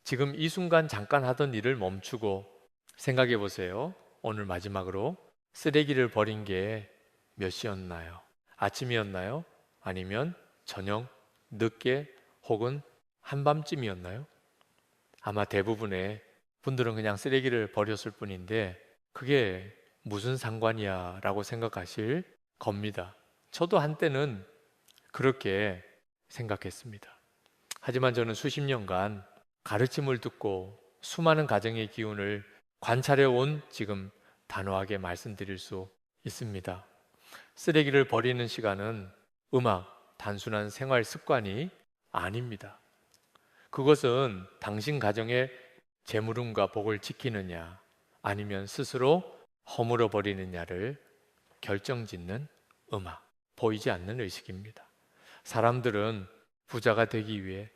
지금 이 순간 잠깐 하던 일을 멈추고 생각해 보세요. 오늘 마지막으로 쓰레기를 버린 게 몇 시였나요? 아침이었나요? 아니면 저녁, 늦게 혹은 한밤쯤이었나요? 아마 대부분의 분들은 그냥 쓰레기를 버렸을 뿐인데 그게 무슨 상관이야 라고 생각하실 겁니다. 저도 한때는 그렇게 생각했습니다. 하지만 저는 수십 년간 가르침을 듣고 수많은 가정의 기운을 관찰해 온 지금 단호하게 말씀드릴 수 있습니다. 쓰레기를 버리는 시간은 단순한 생활 습관이 아닙니다. 그것은 당신 가정의 재물음과 복을 지키느냐 아니면 스스로 허물어 버리느냐를 결정짓는 보이지 않는 의식입니다. 사람들은 부자가 되기 위해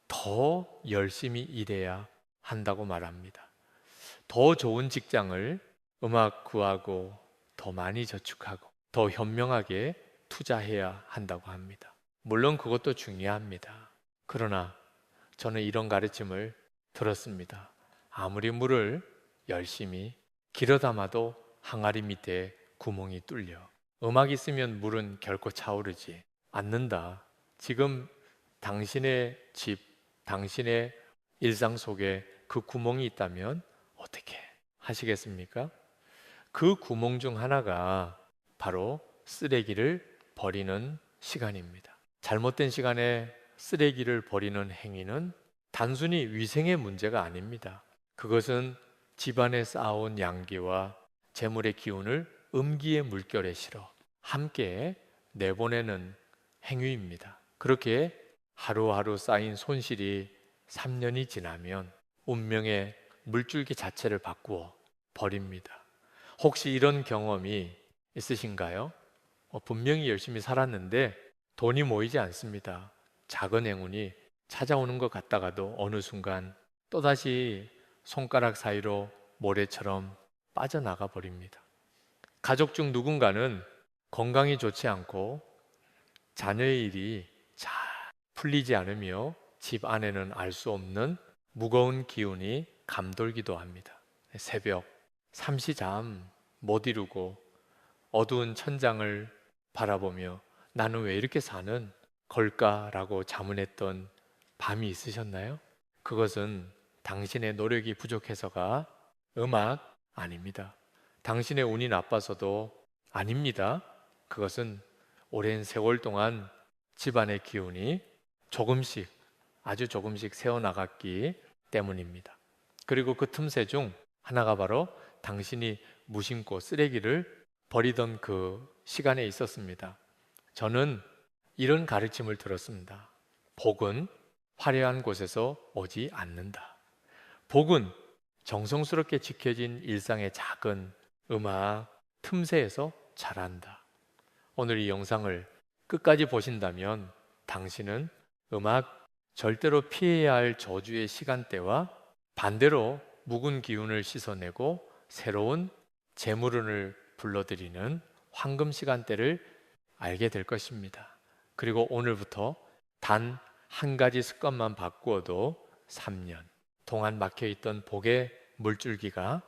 더 열심히 일해야 한다고 말합니다. 더 좋은 직장을 구하고 더 많이 저축하고 더 현명하게 투자해야 한다고 합니다. 물론 그것도 중요합니다. 그러나 저는 이런 가르침을 들었습니다. 아무리 물을 열심히 길어 담아도 항아리 밑에 구멍이 뚫려. 음악이 있으면 물은 결코 차오르지 않는다. 지금 당신의 집, 당신의 일상 속에 그 구멍이 있다면 어떻게 하시겠습니까? 그 구멍 중 하나가 바로 쓰레기를 버리는 시간입니다. 잘못된 시간에 쓰레기를 버리는 행위는 단순히 위생의 문제가 아닙니다. 그것은 집안에 쌓아온 양기와 재물의 기운을 음기의 물결에 실어 함께 내보내는 행위입니다. 그렇게 하루하루 쌓인 손실이 3년이 지나면 운명의 물줄기 자체를 바꾸어 버립니다. 혹시 이런 경험이 있으신가요? 분명히 열심히 살았는데 돈이 모이지 않습니다. 작은 행운이 찾아오는 것 같다가도 어느 순간 또다시 손가락 사이로 모래처럼 빠져나가 버립니다. 가족 중 누군가는 건강이 좋지 않고 자녀의 일이 잘 풀리지 않으며 집 안에는 알 수 없는 무거운 기운이 감돌기도 합니다. 새벽 삼시 잠 못 이루고 어두운 천장을 바라보며 나는 왜 이렇게 사는 걸까라고 자문했던 밤이 있으셨나요? 그것은 당신의 노력이 부족해서가 아닙니다. 당신의 운이 나빠서도 아닙니다. 그것은 오랜 세월 동안 집안의 기운이 조금씩, 아주 조금씩 새어나갔기 때문입니다. 그리고 그 틈새 중 하나가 바로 당신이 무심코 쓰레기를 버리던 그 시간에 있었습니다. 저는 이런 가르침을 들었습니다. 복은 화려한 곳에서 오지 않는다. 복은 정성스럽게 지켜진 일상의 작은 틈새에서 자란다. 오늘 이 영상을 끝까지 보신다면 당신은 절대로 피해야 할 저주의 시간대와 반대로 묵은 기운을 씻어내고 새로운 재물운을 불러들이는 황금 시간대를 알게 될 것입니다. 그리고 오늘부터 단 한 가지 습관만 바꾸어도 3년 동안 막혀있던 복의 물줄기가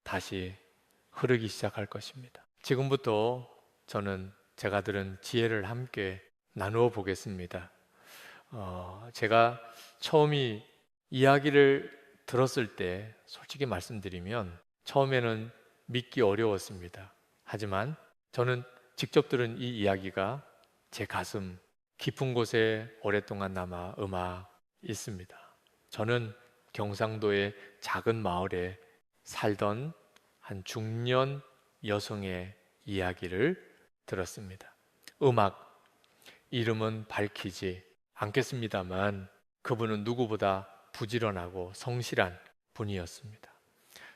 다시 흐르기 시작할 것입니다. 지금부터 저는 제가 들은 지혜를 함께 나누어 보겠습니다. 제가 처음이 이야기를 들었을 때 솔직히 말씀드리면 처음에는 믿기 어려웠습니다. 하지만 저는 직접 들은 이 이야기가 제 가슴 깊은 곳에 오랫동안 남아 있습니다. 저는 경상도의 작은 마을에 살던 한 중년 여성의 이야기를 들었습니다. 이름은 밝히지 않겠습니다만 그분은 누구보다 부지런하고 성실한 분이었습니다.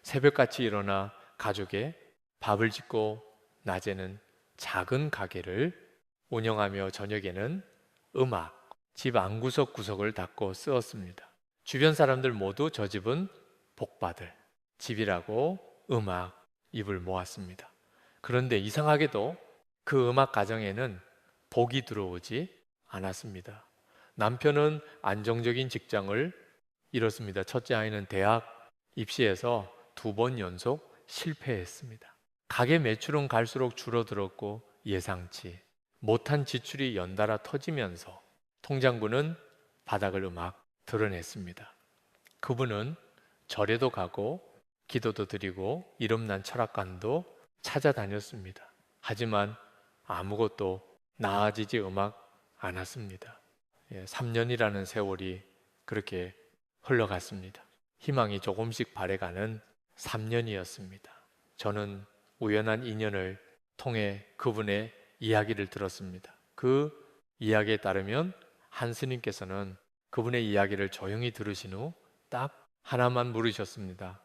새벽같이 일어나 가족의 밥을 짓고 낮에는 작은 가게를 운영하며 저녁에는 집 안구석구석을 닦고 쓰었습니다. 주변 사람들 모두 저 집은 복받을 집이라고 입을 모았습니다. 그런데 이상하게도 그 가정에는 복이 들어오지 않았습니다. 남편은 안정적인 직장을 이렇습니다. 첫째 아이는 대학 입시에서 2번 연속 실패했습니다. 가게 매출은 갈수록 줄어들었고 예상치 못한 지출이 연달아 터지면서 통장부는 바닥을 음악 드러냈습니다. 그분은 절에도 가고 기도도 드리고 이름난 철학관도 찾아다녔습니다. 하지만 아무것도 나아지지 음악 않았습니다. 3년이라는 세월이 그렇게 흘러갔습니다. 희망이 조금씩 발해가는 3년이었습니다. 저는 우연한 인연을 통해 그분의 이야기를 들었습니다. 그 이야기에 따르면 한 스님께서는 그분의 이야기를 조용히 들으신 후 딱 하나만 물으셨습니다.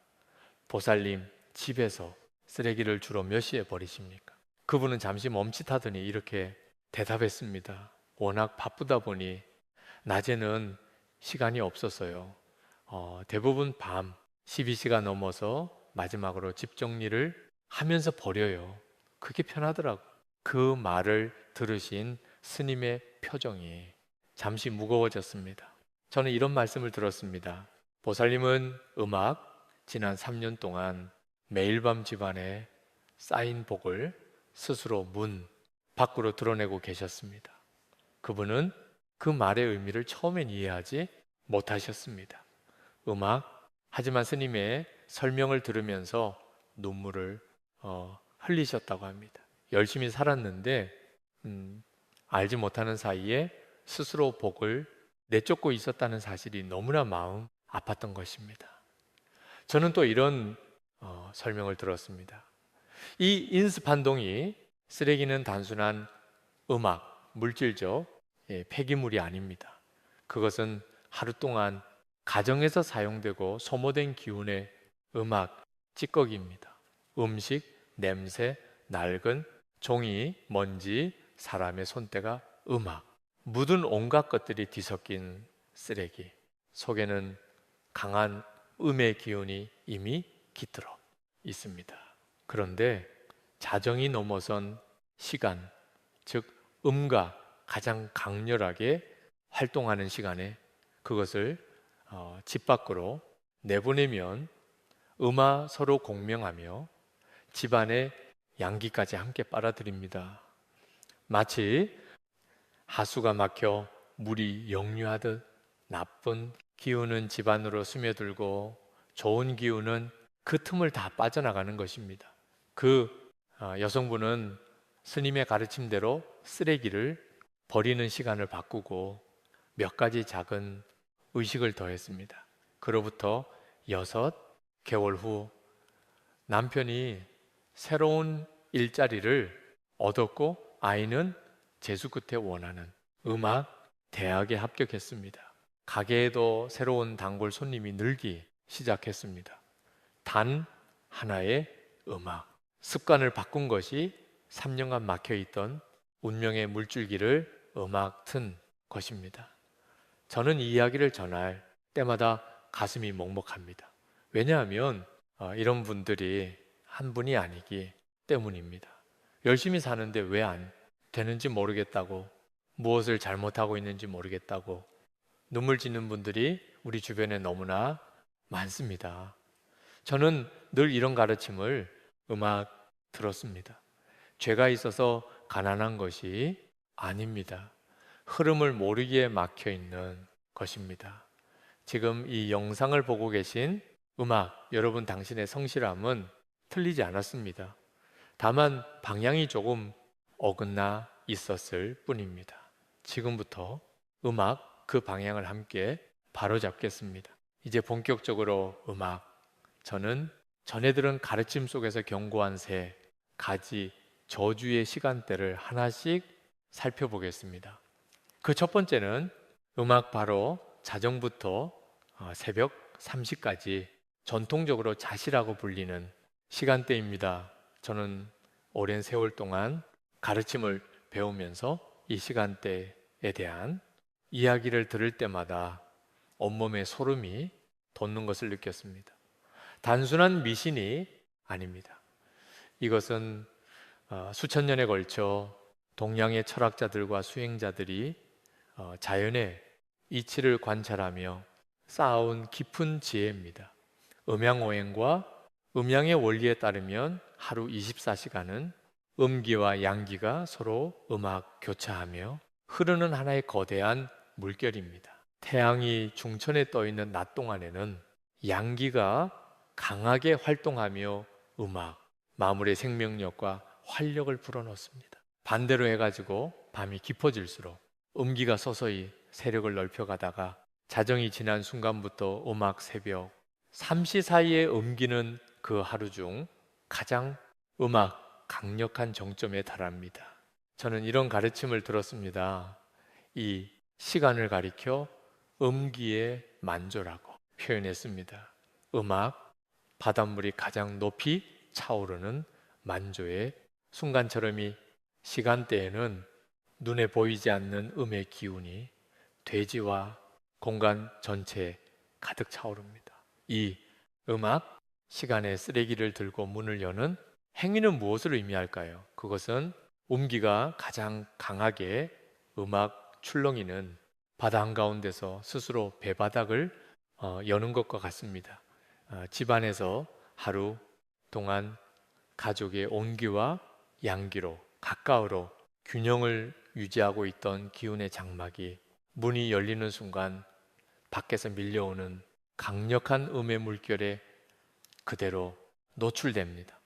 보살님, 집에서 쓰레기를 주로 몇 시에 버리십니까? 그분은 잠시 멈칫하더니 이렇게 대답했습니다. 워낙 바쁘다 보니 낮에는 시간이 없었어요. 대부분 밤 12시가 넘어서 마지막으로 집 정리를 하면서 버려요. 그게 편하더라고. 그 말을 들으신 스님의 표정이 잠시 무거워졌습니다. 저는 이런 말씀을 들었습니다. 보살님은 지난 3년 동안 매일 밤 집안에 쌓인 복을 스스로 문 밖으로 드러내고 계셨습니다. 그분은 그 말의 의미를 처음엔 이해하지 못하셨습니다. 하지만 스님의 설명을 들으면서 눈물을 흘리셨다고 합니다. 열심히 살았는데 알지 못하는 사이에 스스로 복을 내쫓고 있었다는 사실이 너무나 마음 아팠던 것입니다. 저는 또 이런 설명을 들었습니다. 이 인스판동이 쓰레기는 단순한 물질적 폐기물이 아닙니다. 그것은 하루 동안 가정에서 사용되고 소모된 기운의 찌꺼기입니다. 음식, 냄새, 낡은 종이, 먼지, 사람의 손때가 묻은 온갖 것들이 뒤섞인 쓰레기 속에는 강한 음의 기운이 이미 깃들어 있습니다. 그런데 자정이 넘어선 시간, 즉 음가 가장 강렬하게 활동하는 시간에 그것을 집 밖으로 내보내면 서로 공명하며 집안의 양기까지 함께 빨아들입니다. 마치 하수가 막혀 물이 역류하듯 나쁜 기운은 집안으로 스며들고 좋은 기운은 그 틈을 다 빠져나가는 것입니다. 여성분은 스님의 가르침대로 쓰레기를 버리는 시간을 바꾸고 몇 가지 작은 의식을 더했습니다. 그로부터 6개월 후 남편이 새로운 일자리를 얻었고 아이는 재수 끝에 원하는 대학에 합격했습니다. 가게에도 새로운 단골 손님이 늘기 시작했습니다. 단 하나의 습관을 바꾼 것이 3년간 막혀있던 운명의 물줄기를 튼 것입니다. 저는 이 이야기를 전할 때마다 가슴이 먹먹합니다. 왜냐하면 이런 분들이 한 분이 아니기 때문입니다. 열심히 사는데 왜 안 되는지 모르겠다고, 무엇을 잘못하고 있는지 모르겠다고 눈물 짓는 분들이 우리 주변에 너무나 많습니다. 저는 늘 이런 가르침을 들었습니다. 죄가 있어서 가난한 것이 아닙니다. 흐름을 모르기에 막혀 있는 것입니다. 지금 이 영상을 보고 계신 여러분 당신의 성실함은 틀리지 않았습니다. 다만 방향이 조금 어긋나 있었을 뿐입니다. 지금부터 그 방향을 함께 바로잡겠습니다. 이제 본격적으로 저는 전에 들은 가르침 속에서 경고한 3가지 저주의 시간대를 하나씩 살펴보겠습니다. 그 첫 번째는 바로 자정부터 새벽 3시까지 전통적으로 자시라고 불리는 시간대입니다. 저는 오랜 세월 동안 가르침을 배우면서 이 시간대에 대한 이야기를 들을 때마다 온몸에 소름이 돋는 것을 느꼈습니다. 단순한 미신이 아닙니다. 이것은 수천 년에 걸쳐 동양의 철학자들과 수행자들이 자연의 이치를 관찰하며 쌓아온 깊은 지혜입니다. 음양오행과 음양의 원리에 따르면 하루 24시간은 음기와 양기가 서로 음악 교차하며 흐르는 하나의 거대한 물결입니다. 태양이 중천에 떠 있는 낮 동안에는 양기가 강하게 활동하며 음악, 마물의 생명력과 활력을 불어넣습니다. 반대로 해가지고 밤이 깊어질수록 음기가 서서히 세력을 넓혀가다가 자정이 지난 순간부터 음악 새벽, 삼시 사이에 음기는 그 하루 중 가장 음악 강력한 정점에 달합니다. 저는 이런 가르침을 들었습니다. 이 시간을 가리켜 음기의 만조라고 표현했습니다. 음악, 바닷물이 가장 높이 차오르는 만조의 순간처럼이 시간대에는 눈에 보이지 않는 음의 기운이 대지와 공간 전체에 가득 차오릅니다. 이 음악, 시간의 쓰레기를 들고 문을 여는 행위는 무엇을 의미할까요? 그것은 음기가 가장 강하게 음악 출렁이는 바다 한가운데서 스스로 배바닥을 여는 것과 같습니다. 집안에서 하루 동안 가족의 온기와 양기로 가까우로 균형을 유지하고 있던 기운의 장막이 문이 열리는 순간 밖에서 밀려오는 강력한 음의 물결에 그대로 노출됩니다.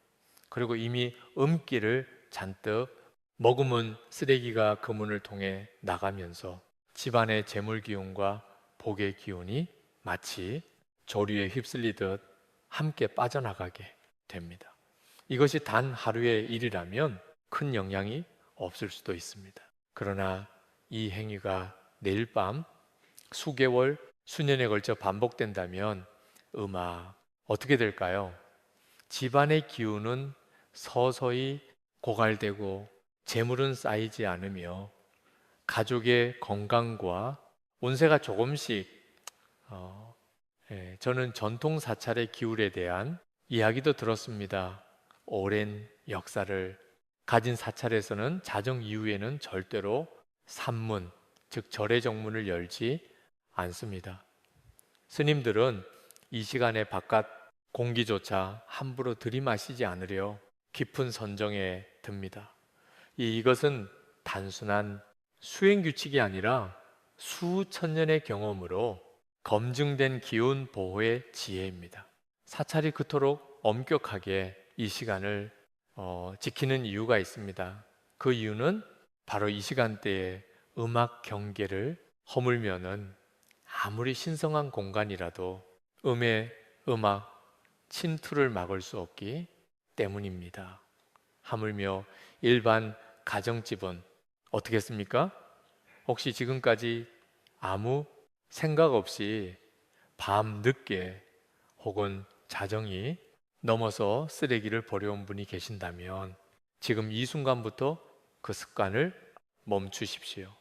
그리고 이미 음기를 잔뜩 머금은 쓰레기가 그 문을 통해 나가면서 집안의 재물 기운과 복의 기운이 마치 조류에 휩쓸리듯 함께 빠져나가게 됩니다. 이것이 단 하루의 일이라면 큰 영향이 없을 수도 있습니다. 그러나 이 행위가 내일 밤 수개월, 수년에 걸쳐 반복된다면 어떻게 될까요? 집안의 기운은 서서히 고갈되고 재물은 쌓이지 않으며 가족의 건강과 운세가 조금씩 저는 전통 사찰의 기울에 대한 이야기도 들었습니다. 오랜 역사를 가진 사찰에서는 자정 이후에는 절대로 산문, 즉 절의 정문을 열지 않습니다. 스님들은 이 시간에 바깥 공기조차 함부로 들이마시지 않으려 깊은 선정에 듭니다. 이것은 단순한 수행 규칙이 아니라 수천 년의 경험으로 검증된 기운 보호의 지혜입니다. 사찰이 그토록 엄격하게 이 시간을 지키는 이유가 있습니다. 그 이유는 바로 이 시간대에 음악 경계를 허물면은 아무리 신성한 공간이라도 음악 침투를 막을 수 없기 때문입니다. 하물며 일반 가정집은 어떻게 했습니까? 혹시 지금까지 아무 생각 없이 밤 늦게 혹은 자정이 넘어서 쓰레기를 버려온 분이 계신다면 지금 이 순간부터 그 습관을 멈추십시오.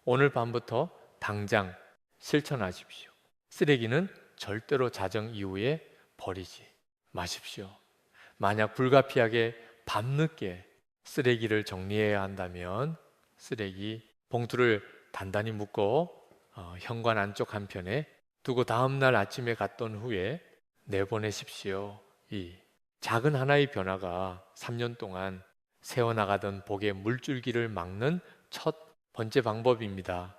오늘 밤부터 당장 실천하십시오. 쓰레기는 절대로 자정 이후에 버리지 마십시오. 만약 불가피하게 밤늦게 쓰레기를 정리해야 한다면 쓰레기 봉투를 단단히 묶어 현관 안쪽 한편에 두고 다음날 아침에 갔던 후에 내보내십시오. 이 작은 하나의 변화가 3년 동안 새어나가던 복의 물줄기를 막는 첫 번째 방법입니다.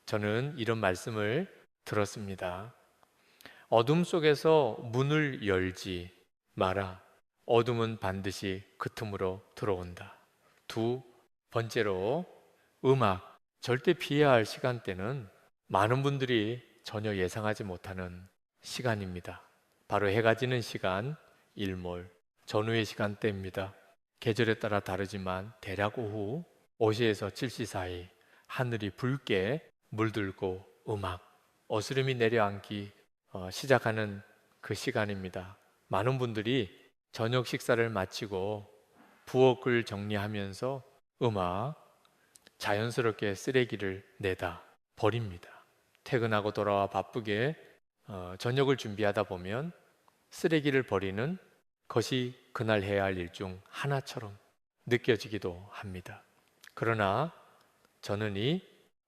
저는 이런 말씀을 들었습니다. 어둠 속에서 문을 열지 마라. 어둠은 반드시 그 틈으로 들어온다. 두 번째로 절대 피해야 할 시간대는 많은 분들이 전혀 예상하지 못하는 시간입니다. 바로 해가 지는 시간, 일몰, 전후의 시간대입니다. 계절에 따라 다르지만 대략 오후 5시에서 7시 사이 하늘이 붉게 물들고 어스름이 내려앉기 시작하는 그 시간입니다. 많은 분들이 저녁 식사를 마치고 부엌을 정리하면서 자연스럽게 쓰레기를 내다 버립니다. 퇴근하고 돌아와 바쁘게 저녁을 준비하다 보면 쓰레기를 버리는 것이 그날 해야 할 일 중 하나처럼 느껴지기도 합니다. 그러나 저는 이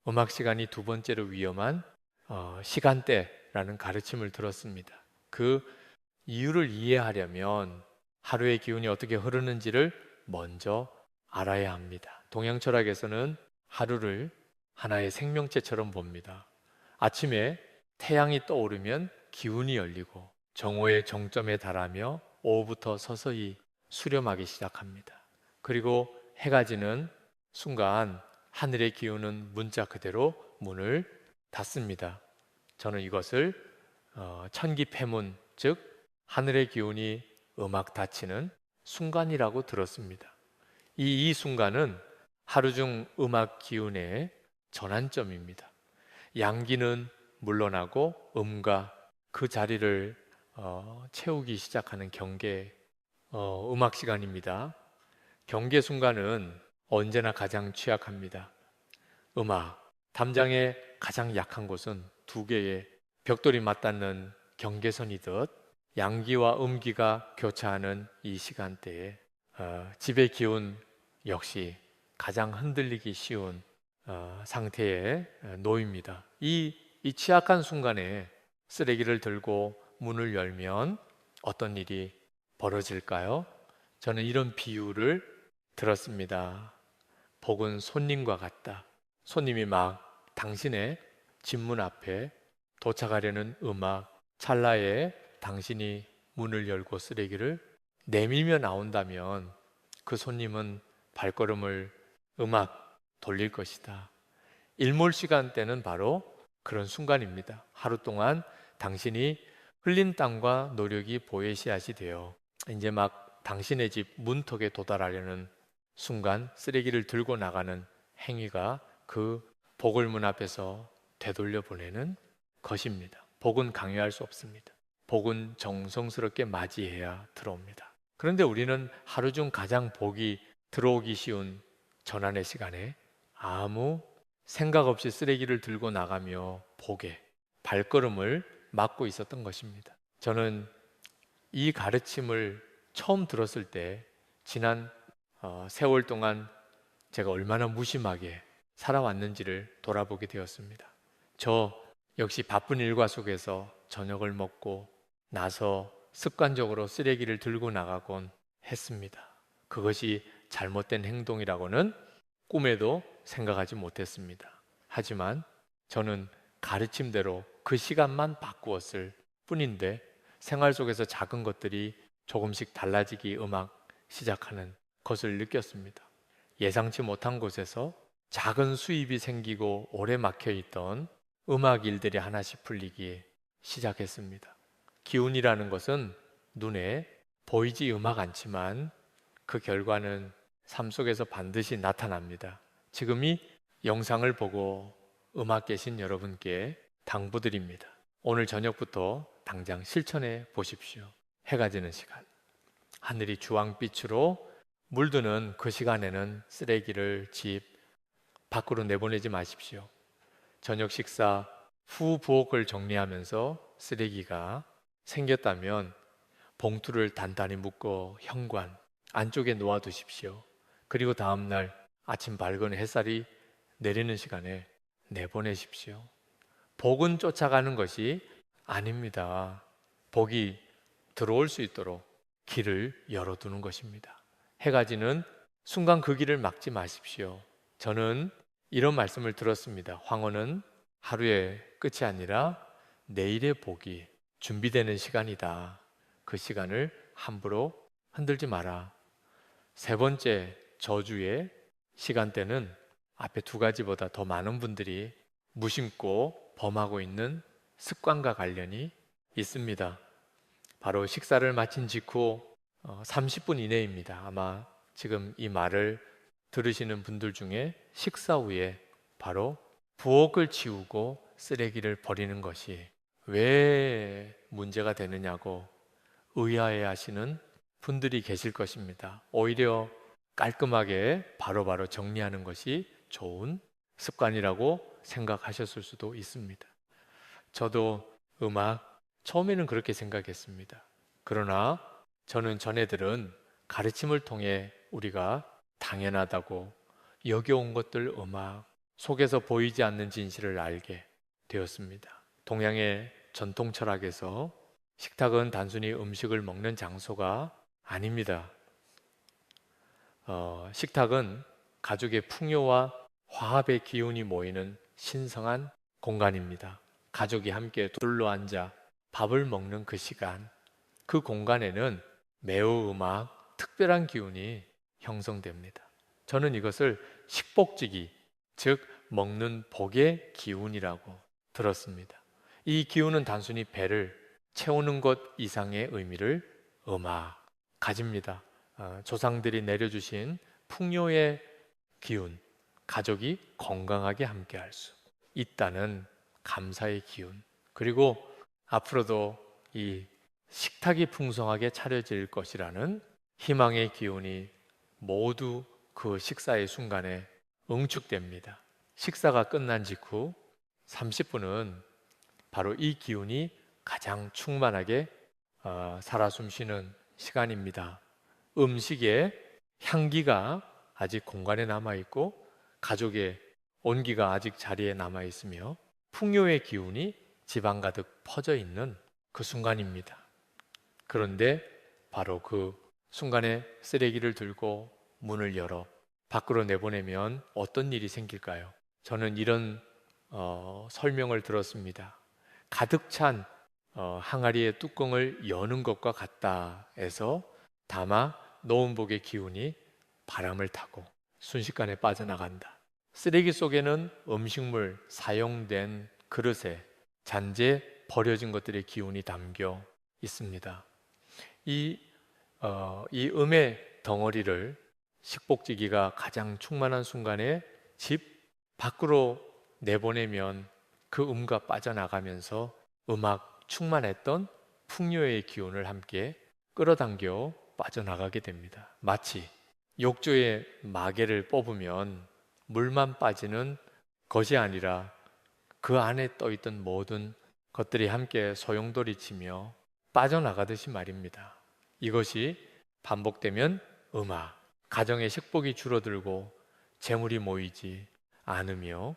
음악 시간이 두 번째로 위험한 시간대, 라는 가르침을 들었습니다. 그 이유를 이해하려면 하루의 기운이 어떻게 흐르는지를 먼저 알아야 합니다. 동양 철학에서는 하루를 하나의 생명체처럼 봅니다. 아침에 태양이 떠오르면 기운이 열리고 정오의 정점에 달하며 오후부터 서서히 수렴하기 시작합니다. 그리고 해가 지는 순간 하늘의 기운은 문자 그대로 문을 닫습니다. 저는 이것을 천기폐문, 즉 하늘의 기운이 음악 닫히는 순간이라고 들었습니다. 이 순간은 하루 중 음악 기운의 전환점입니다. 양기는 물러나고 음과 그 자리를 채우기 시작하는 경계 음악 시간입니다. 경계 순간은 언제나 가장 취약합니다. 음악, 담장의 가장 약한 곳은 두 개의 벽돌이 맞닿는 경계선이듯 양기와 음기가 교차하는 이 시간대에 집의 기운 역시 가장 흔들리기 쉬운 상태에 놓입니다. 이 취약한 순간에 쓰레기를 들고 문을 열면 어떤 일이 벌어질까요? 저는 이런 비유를 들었습니다. 복은 손님과 같다. 손님이 막 당신의 집문 앞에 도착하려는 음악 찰나에 당신이 문을 열고 쓰레기를 내밀며 나온다면 그 손님은 발걸음을 음악 돌릴 것이다. 일몰 시간대는 바로 그런 순간입니다. 하루 동안 당신이 흘린 땀과 노력이 보혜씨앗이 되어 이제 막 당신의 집 문턱에 도달하려는 순간 쓰레기를 들고 나가는 행위가 그 복을 문 앞에서 되돌려 보내는 것입니다. 복은 강요할 수 없습니다. 복은 정성스럽게 맞이해야 들어옵니다. 그런데 우리는 하루 중 가장 복이 들어오기 쉬운 전환의 시간에 아무 생각 없이 쓰레기를 들고 나가며 복에 발걸음을 막고 있었던 것입니다. 저는 이 가르침을 처음 들었을 때 지난 세월 동안 제가 얼마나 무심하게 살아왔는지를 돌아보게 되었습니다. 저 역시 바쁜 일과 속에서 저녁을 먹고 나서 습관적으로 쓰레기를 들고 나가곤 했습니다. 그것이 잘못된 행동이라고는 꿈에도 생각하지 못했습니다. 하지만 저는 가르침대로 그 시간만 바꾸었을 뿐인데 생활 속에서 작은 것들이 조금씩 달라지기 시작하는 것을 느꼈습니다. 예상치 못한 곳에서 작은 수입이 생기고 오래 막혀 있던 음악 일들이 하나씩 풀리기 시작했습니다. 기운이라는 것은 눈에 보이지 않지만 그 결과는 삶 속에서 반드시 나타납니다. 지금 이 영상을 보고 음악 계신 여러분께 당부드립니다. 오늘 저녁부터 당장 실천해 보십시오. 해가 지는 시간, 하늘이 주황빛으로 물드는 그 시간에는 쓰레기를 집 밖으로 내보내지 마십시오. 저녁 식사 후 부엌을 정리하면서 쓰레기가 생겼다면 봉투를 단단히 묶어 현관 안쪽에 놓아두십시오. 그리고 다음날 아침 밝은 햇살이 내리는 시간에 내보내십시오. 복은 쫓아가는 것이 아닙니다. 복이 들어올 수 있도록 길을 열어두는 것입니다. 해가 지는 순간 그 길을 막지 마십시오. 저는 이런 말씀을 들었습니다. 황혼은 하루의 끝이 아니라 내일의 복이 준비되는 시간이다. 그 시간을 함부로 흔들지 마라. 세 번째 저주의 시간대는 앞에 두 가지보다 더 많은 분들이 무심코 범하고 있는 습관과 관련이 있습니다. 바로 식사를 마친 직후 30분 이내입니다. 아마 지금 이 말을 들으시는 분들 중에 식사 후에 바로 부엌을 치우고 쓰레기를 버리는 것이 왜 문제가 되느냐고 의아해 하시는 분들이 계실 것입니다. 오히려 깔끔하게 바로바로 정리하는 것이 좋은 습관이라고 생각하셨을 수도 있습니다. 저도 처음에는 그렇게 생각했습니다. 그러나 저는 전에들은 가르침을 통해 우리가 당연하다고 여겨온 것들 속에서 보이지 않는 진실을 알게 되었습니다. 동양의 전통 철학에서 식탁은 단순히 음식을 먹는 장소가 아닙니다. 식탁은 가족의 풍요와 화합의 기운이 모이는 신성한 공간입니다. 가족이 함께 둘러앉아 밥을 먹는 그 시간, 그 공간에는 매우 특별한 기운이 형성됩니다. 저는 이것을 식복지기, 즉 먹는 복의 기운이라고 들었습니다. 이 기운은 단순히 배를 채우는 것 이상의 의미를 가집니다. 조상들이 내려주신 풍요의 기운, 가족이 건강하게 함께할 수 있다는 감사의 기운, 그리고 앞으로도 이 식탁이 풍성하게 차려질 것이라는 희망의 기운이 모두 그 식사의 순간에 응축됩니다. 식사가 끝난 직후 30분은 바로 이 기운이 가장 충만하게 살아 숨쉬는 시간입니다. 음식의 향기가 아직 공간에 남아있고 가족의 온기가 아직 자리에 남아있으며 풍요의 기운이 집안 가득 퍼져 있는 그 순간입니다. 그런데 바로 그 순간에 쓰레기를 들고 문을 열어 밖으로 내보내면 어떤 일이 생길까요? 저는 이런 설명을 들었습니다. 가득 찬 항아리의 뚜껑을 여는 것과 같다 해서 담아 놓은 복의 기운이 바람을 타고 순식간에 빠져나간다. 쓰레기 속에는 음식물, 사용된 그릇에 잔재 버려진 것들의 기운이 담겨 있습니다. 이 음의 덩어리를 식복지기가 가장 충만한 순간에 집 밖으로 내보내면 그 음과 빠져나가면서 충만했던 풍요의 기운을 함께 끌어당겨 빠져나가게 됩니다. 마치 욕조에 마개를 뽑으면 물만 빠지는 것이 아니라 그 안에 떠있던 모든 것들이 함께 소용돌이치며 빠져나가듯이 말입니다. 이것이 반복되면 가정의 식복이 줄어들고 재물이 모이지 않으며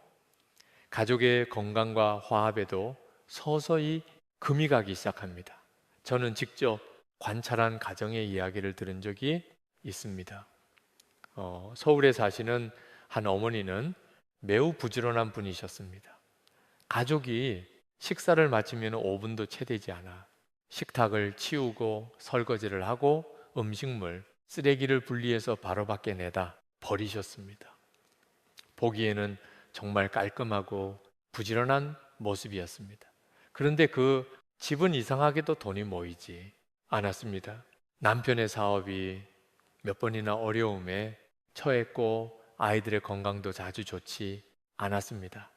가족의 건강과 화합에도 서서히 금이 가기 시작합니다. 저는 직접 관찰한 가정의 이야기를 들은 적이 있습니다. 서울에 사시는 한 어머니는 매우 부지런한 분이셨습니다. 가족이 식사를 마치면 5분도 채 되지 않아 식탁을 치우고 설거지를 하고 음식물, 쓰레기를 분리해서 바로 밖에 내다 버리셨습니다. 보기에는 정말 깔끔하고 부지런한 모습이었습니다. 그런데 그 집은 이상하게도 돈이 모이지 않았습니다. 남편의 사업이 몇 번이나 어려움에 처했고 아이들의 건강도 자주 좋지 않았습니다.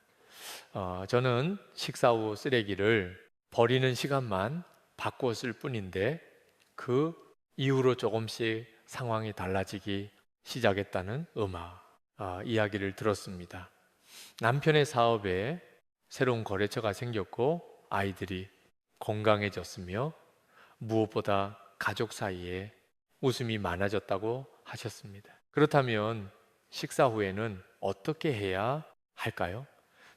저는 식사 후 쓰레기를 버리는 시간만 바꾸었을 뿐인데 그 이후로 조금씩 상황이 달라지기 시작했다는 이야기를 들었습니다. 남편의 사업에 새로운 거래처가 생겼고 아이들이 건강해졌으며 무엇보다 가족 사이에 웃음이 많아졌다고 하셨습니다. 그렇다면 식사 후에는 어떻게 해야 할까요?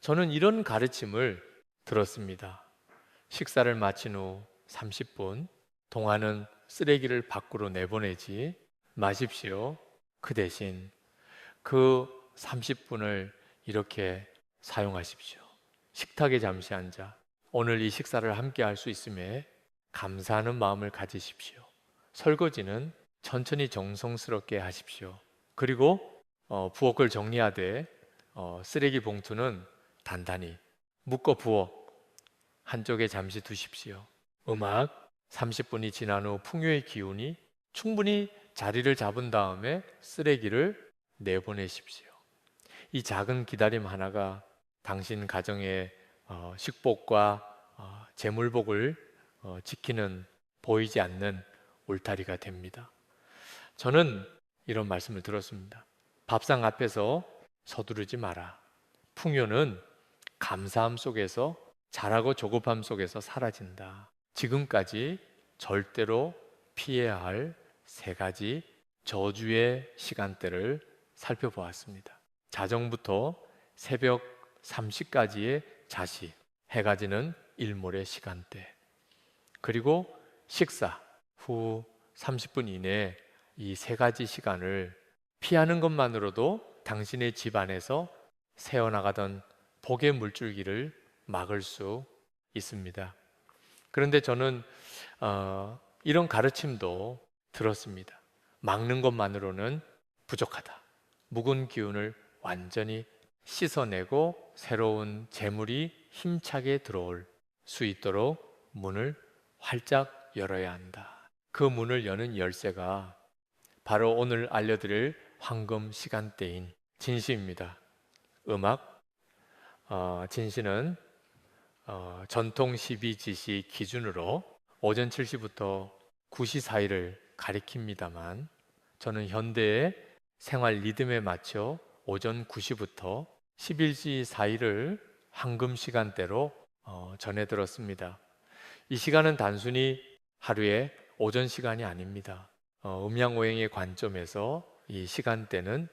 저는 이런 가르침을 들었습니다. 식사를 마친 후 30분 동안은 쓰레기를 밖으로 내보내지 마십시오. 그 대신 그 30분을 이렇게 사용하십시오. 식탁에 잠시 앉아 오늘 이 식사를 함께 할 수 있음에 감사하는 마음을 가지십시오. 설거지는 천천히 정성스럽게 하십시오. 그리고 부엌을 정리하되 쓰레기 봉투는 단단히 묶어 부엌 한쪽에 잠시 두십시오. 30분이 지난 후 풍요의 기운이 충분히 자리를 잡은 다음에 쓰레기를 내보내십시오. 이 작은 기다림 하나가 당신 가정의 식복과 재물복을 지키는 보이지 않는 울타리가 됩니다. 저는 이런 말씀을 들었습니다. 밥상 앞에서 서두르지 마라. 풍요는 감사함 속에서 잘하고 조급함 속에서 사라진다. 지금까지 절대로 피해야 할 3가지 저주의 시간대를 살펴보았습니다. 자정부터 새벽 3시까지의 자시, 해가 지는 일몰의 시간대, 그리고 식사 후 30분 이내에 이 세 가지 시간을 피하는 것만으로도 당신의 집 안에서 새어나가던 복의 물줄기를 막을 수 있습니다. 그런데 저는 이런 가르침도 들었습니다. 막는 것만으로는 부족하다. 묵은 기운을 완전히 씻어내고 새로운 재물이 힘차게 들어올 수 있도록 문을 활짝 열어야 한다. 그 문을 여는 열쇠가 바로 오늘 알려드릴 황금 시간대인 진시입니다. 음악, 진시는 전통 12지시 기준으로 오전 7시부터 9시 사이를 가리킵니다만, 저는 현대의 생활 리듬에 맞춰 오전 9시부터 11시 사이를 황금 시간대로 전해 들었습니다. 이 시간은 단순히 하루의 오전 시간이 아닙니다. 음양오행의 관점에서 이 시간대는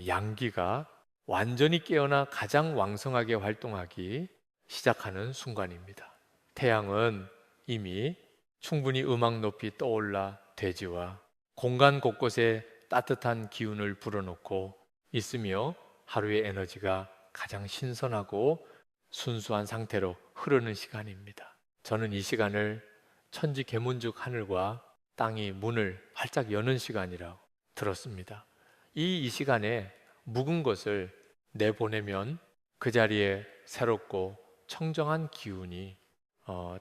양기가 완전히 깨어나 가장 왕성하게 활동하기 시작하는 순간입니다. 태양은 이미 충분히 음악 높이 떠올라 대지와 공간 곳곳에 따뜻한 기운을 불어넣고 있으며 하루의 에너지가 가장 신선하고 순수한 상태로 흐르는 시간입니다. 저는 이 시간을 천지개문죽 하늘과 땅이 문을 활짝 여는 시간이라고 들었습니다. 이 시간에 묵은 것을 내보내면 그 자리에 새롭고 청정한 기운이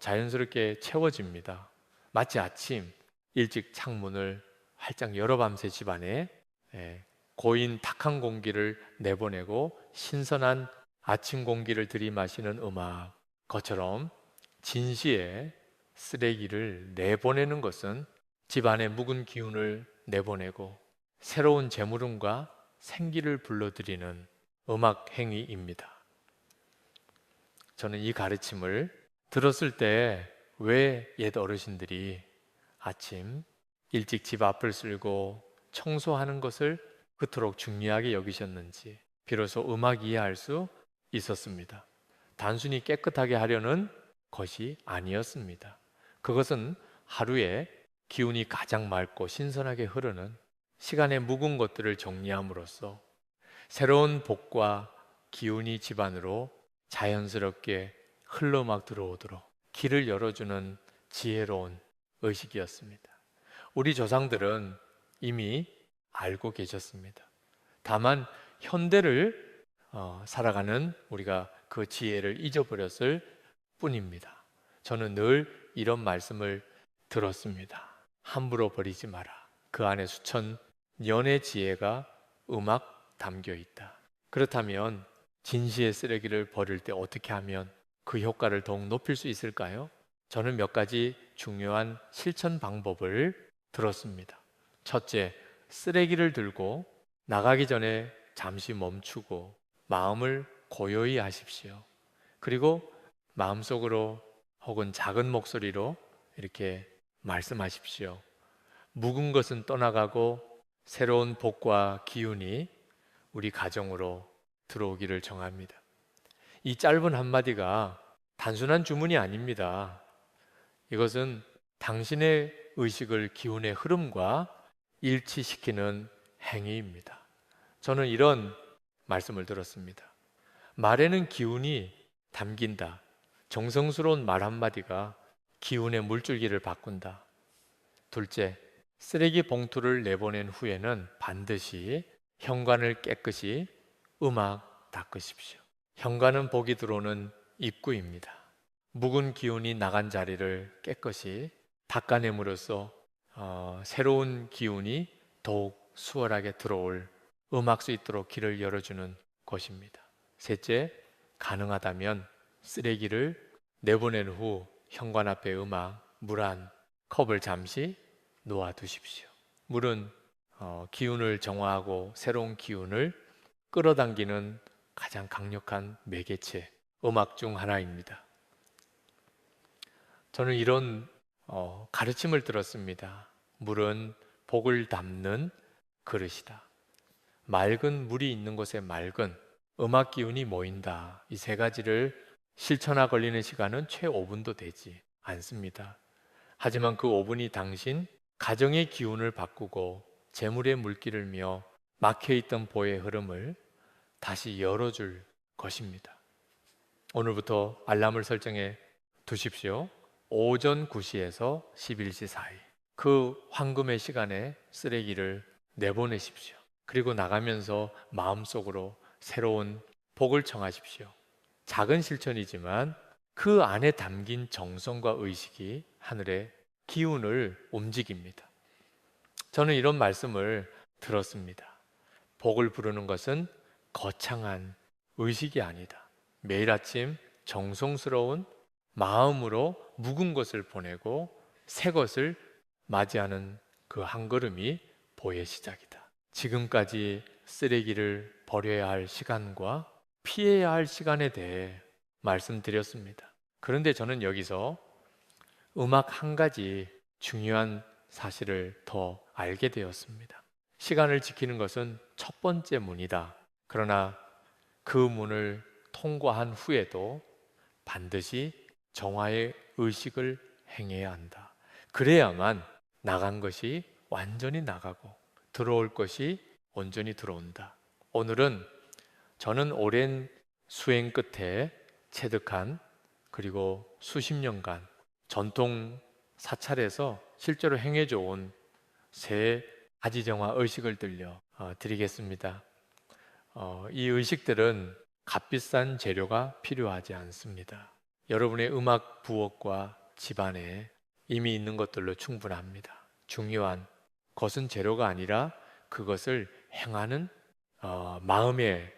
자연스럽게 채워집니다. 마치 아침 일찍 창문을 활짝 열어 밤새 집안에 고인 탁한 공기를 내보내고 신선한 아침 공기를 들이마시는 음악, 것처럼 진시에 쓰레기를 내보내는 것은 집안의 묵은 기운을 내보내고 새로운 재물음과 생기를 불러들이는 음악 행위입니다. 저는 이 가르침을 들었을 때 왜 옛 어르신들이 아침 일찍 집 앞을 쓸고 청소하는 것을 그토록 중요하게 여기셨는지 비로소 음악 이해할 수 있었습니다. 단순히 깨끗하게 하려는 것이 아니었습니다. 그것은 하루에 기운이 가장 맑고 신선하게 흐르는 시간의 묵은 것들을 정리함으로써 새로운 복과 기운이 집안으로 자연스럽게 흘러막 들어오도록 길을 열어주는 지혜로운 의식이었습니다. 우리 조상들은 이미 알고 계셨습니다. 다만 현대를 살아가는 우리가 그 지혜를 잊어버렸을 뿐입니다. 저는 늘 이런 말씀을 들었습니다. 함부로 버리지 마라. 그 안에 수천 년의 지혜가 음악 담겨 있다. 그렇다면 진시의 쓰레기를 버릴 때 어떻게 하면 그 효과를 더욱 높일 수 있을까요? 저는 몇 가지 중요한 실천 방법을 들었습니다. 첫째, 쓰레기를 들고 나가기 전에 잠시 멈추고 마음을 고요히 하십시오. 그리고 마음속으로 혹은 작은 목소리로 이렇게 말씀하십시오. 묵은 것은 떠나가고 새로운 복과 기운이 우리 가정으로 들어오기를 정합니다. 이 짧은 한마디가 단순한 주문이 아닙니다. 이것은 당신의 의식을 기운의 흐름과 일치시키는 행위입니다. 저는 이런 말씀을 들었습니다. 말에는 기운이 담긴다. 정성스러운 말 한마디가 기운의 물줄기를 바꾼다. 둘째, 쓰레기 봉투를 내보낸 후에는 반드시 현관을 깨끗이 음악 닦으십시오. 현관은 복이 들어오는 입구입니다. 묵은 기운이 나간 자리를 깨끗이 닦아냄으로써 새로운 기운이 더욱 수월하게 들어올 음악 수 있도록 길을 열어주는 것입니다. 셋째, 가능하다면 쓰레기를 내보낸 후 현관 앞에 음악, 물 한 컵을 잠시 놓아두십시오. 물은 기운을 정화하고 새로운 기운을 끌어당기는 가장 강력한 매개체, 음악 중 하나입니다. 저는 이런 가르침을 들었습니다. 물은 복을 담는 그릇이다. 맑은 물이 있는 곳에 맑은 음악 기운이 모인다. 이 세 가지를 실천화 걸리는 시간은 최 5분도 되지 않습니다. 하지만 그 5분이 당신 가정의 기운을 바꾸고 재물의 물기를 며 막혀있던 보의 흐름을 다시 열어줄 것입니다. 오늘부터 알람을 설정해 두십시오. 오전 9시에서 11시 사이 그 황금의 시간에 쓰레기를 내보내십시오. 그리고 나가면서 마음속으로 새로운 복을 청하십시오. 작은 실천이지만 그 안에 담긴 정성과 의식이 하늘의 기운을 움직입니다. 저는 이런 말씀을 들었습니다. 복을 부르는 것은 거창한 의식이 아니다. 매일 아침 정성스러운 마음으로 묵은 것을 보내고 새 것을 맞이하는 그 한 걸음이 보의 시작이다. 지금까지 쓰레기를 버려야 할 시간과 피해야 할 시간에 대해 말씀드렸습니다. 그런데 저는 여기서 음악 한 가지 중요한 사실을 더 알게 되었습니다. 시간을 지키는 것은 첫 번째 문이다. 그러나 그 문을 통과한 후에도 반드시 정화의 의식을 행해야 한다. 그래야만 나간 것이 완전히 나가고 들어올 것이 온전히 들어온다. 오늘은 저는 오랜 수행 끝에 체득한 그리고 수십 년간 전통 사찰에서 실제로 행해져 온 새 아지정화 의식을 들려 드리겠습니다. 이 의식들은 값비싼 재료가 필요하지 않습니다. 여러분의 음악 부엌과 집안에 이미 있는 것들로 충분합니다. 중요한 것은 재료가 아니라 그것을 행하는 마음의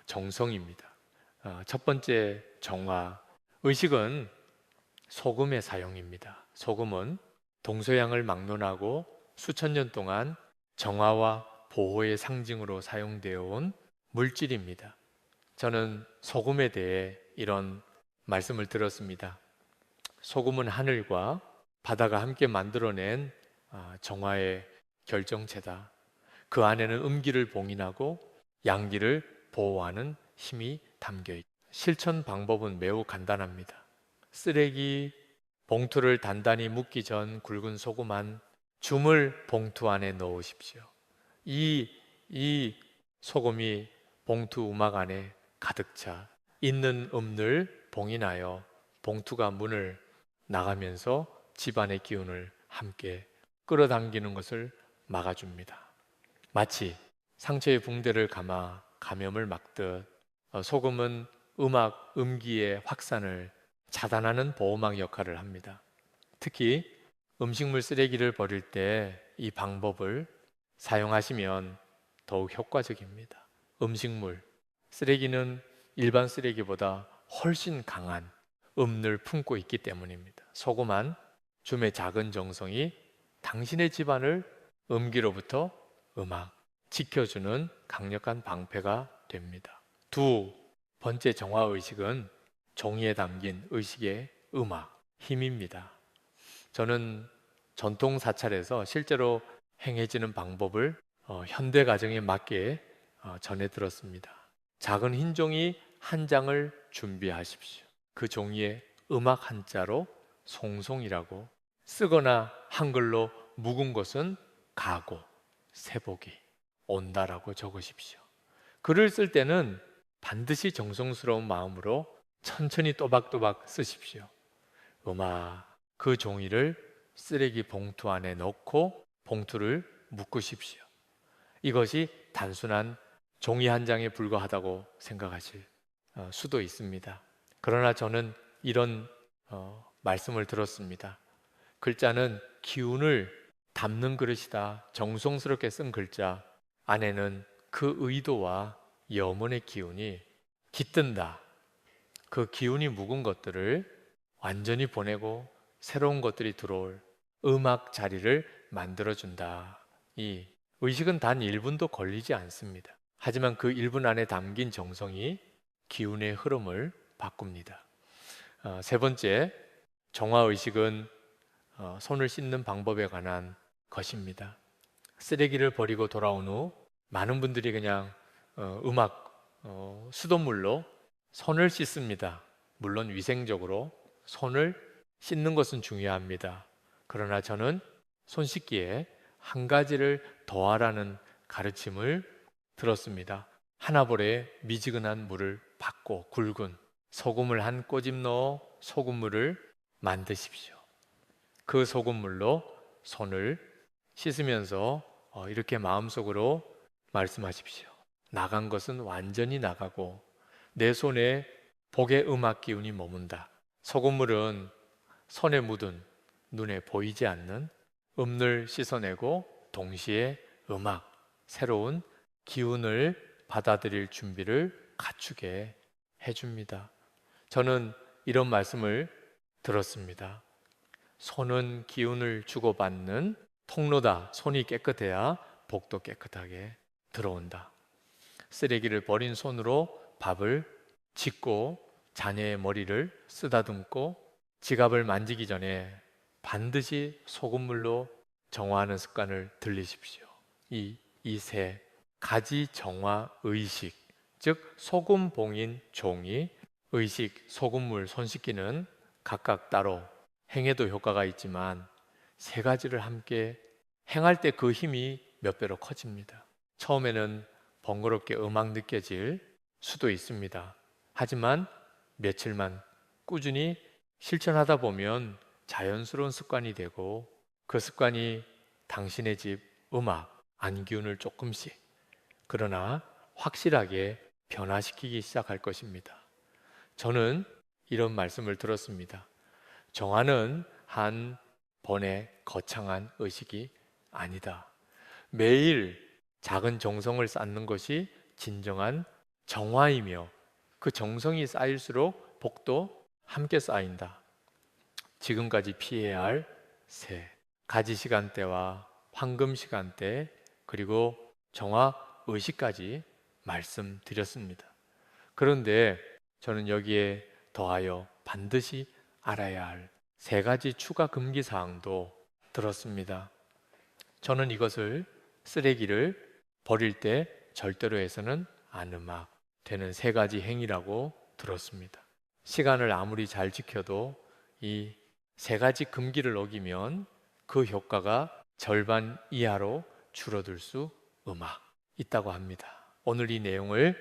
정성입니다. 첫 번째 정화 의식은 소금의 사용입니다. 소금은 동서양을 막론하고 수천 년 동안 정화와 보호의 상징으로 사용되어 온 물질입니다. 저는 소금에 대해 이런 말씀을 들었습니다. 소금은 하늘과 바다가 함께 만들어낸 정화의 결정체다. 그 안에는 음기를 봉인하고 양기를 보호하는 힘이 담겨 있다. 실천 방법은 매우 간단합니다. 쓰레기 봉투를 단단히 묶기 전 굵은 소금 한 줌을 봉투 안에 넣으십시오. 이 소금이 봉투 우막 안에 가득 차 있는 음을 봉인하여 봉투가 문을 나가면서 집안의 기운을 함께 끌어당기는 것을 막아줍니다. 마치 상처의 붕대를 감아 감염을 막듯 소금은 음기의 확산을 차단하는 보호막 역할을 합니다. 특히 음식물 쓰레기를 버릴 때 이 방법을 사용하시면 더욱 효과적입니다. 음식물 쓰레기는 일반 쓰레기보다 훨씬 강한 음을 품고 있기 때문입니다. 소금 한 줌의 작은 정성이 당신의 집안을 음기로부터 지켜주는 강력한 방패가 됩니다. 두 번째 정화 의식은 종이에 담긴 의식의 힘입니다. 저는 전통 사찰에서 실제로 행해지는 방법을 현대 가정에 맞게 전해 들었습니다. 작은 흰 종이 한 장을 준비하십시오. 그 종이에 음악 한자로 송송이라고 쓰거나 한글로 묵은 것은 가고 세복이 온다라고 적으십시오. 글을 쓸 때는 반드시 정성스러운 마음으로 천천히 또박또박 쓰십시오. 그 종이를 쓰레기 봉투 안에 넣고 봉투를 묶으십시오. 이것이 단순한 종이 한 장에 불과하다고 생각하실 수도 있습니다. 그러나 저는 이런 말씀을 들었습니다. 글자는 기운을 담는 그릇이다. 정성스럽게 쓴 글자 안에는 그 의도와 염원의 기운이 깃든다. 그 기운이 묵은 것들을 완전히 보내고 새로운 것들이 들어올 음악 자리를 만들어준다. 이 의식은 단 1분도 걸리지 않습니다. 하지만 그 1분 안에 담긴 정성이 기운의 흐름을 바꿉니다. 세 번째, 정화 의식은 손을 씻는 방법에 관한 것입니다. 쓰레기를 버리고 돌아온 후 많은 분들이 그냥 수돗물로 손을 씻습니다. 물론 위생적으로 손을 씻는 것은 중요합니다. 그러나 저는 손 씻기에 한 가지를 더하라는 가르침을 들었습니다. 하나볼에 미지근한 물을 받고 굵은 소금을 한 꼬집 넣어 소금물을 만드십시오. 그 소금물로 손을 씻으면서 이렇게 마음속으로 말씀하십시오. 나간 것은 완전히 나가고 내 손에 복의 음악 기운이 머문다. 소금물은 손에 묻은 눈에 보이지 않는 음을 씻어내고 동시에 음악, 새로운 기운을 받아들일 준비를 갖추게 해줍니다. 저는 이런 말씀을 들었습니다. 손은 기운을 주고받는 통로다. 손이 깨끗해야 복도 깨끗하게 들어온다. 쓰레기를 버린 손으로 밥을 짓고 자녀의 머리를 쓰다듬고 지갑을 만지기 전에 반드시 소금물로 정화하는 습관을 들이십시오. 이 세 가지 정화 의식, 즉 소금 봉인 종이, 의식, 소금물, 손 씻기는 각각 따로 행해도 효과가 있지만 세 가지를 함께 행할 때 그 힘이 몇 배로 커집니다. 처음에는 번거롭게 음악 느껴질 수도 있습니다. 하지만 며칠만 꾸준히 실천하다 보면 자연스러운 습관이 되고 그 습관이 당신의 집 음악, 안기운을 조금씩 그러나 확실하게 변화시키기 시작할 것입니다. 저는 이런 말씀을 들었습니다. 정화는 한 번의 거창한 의식이 아니다. 매일 작은 정성을 쌓는 것이 진정한 정화이며 그 정성이 쌓일수록 복도 함께 쌓인다. 지금까지 피해야 할 세 가지 시간대와 황금 시간대 그리고 정화 의식까지 말씀드렸습니다. 그런데 저는 여기에 더하여 반드시 알아야 할 세 가지 추가 금기 사항도 들었습니다. 저는 이것을 쓰레기를 버릴 때 절대로 해서는 안 음악 되는 세 가지 행위라고 들었습니다. 시간을 아무리 잘 지켜도 이 세 가지 금기를 어기면 그 효과가 절반 이하로 줄어들 수 있다고 합니다. 오늘 이 내용을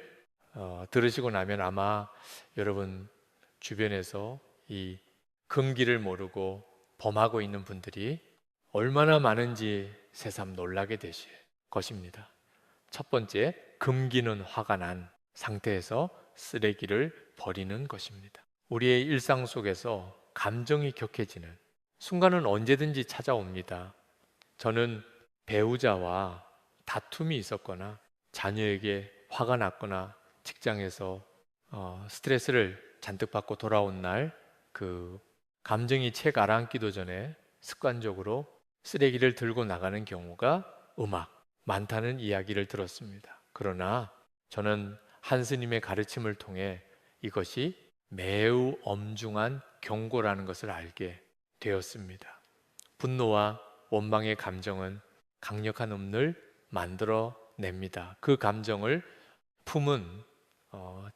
들으시고 나면 아마 여러분 주변에서 이 금기를 모르고 범하고 있는 분들이 얼마나 많은지 새삼 놀라게 되실 것입니다. 첫 번째, 금기는 화가 난 상태에서 쓰레기를 버리는 것입니다. 우리의 일상 속에서 감정이 격해지는 순간은 언제든지 찾아옵니다. 저는 배우자와 다툼이 있었거나 자녀에게 화가 났거나 직장에서 스트레스를 잔뜩 받고 돌아온 날 그 감정이 채 가라앉기도 전에 습관적으로 쓰레기를 들고 나가는 경우가 많다는 이야기를 들었습니다. 그러나 저는 한 스님의 가르침을 통해 이것이 매우 엄중한 경고라는 것을 알게 되었습니다. 분노와 원망의 감정은 강력한 음을 만들어냅니다. 그 감정을 품은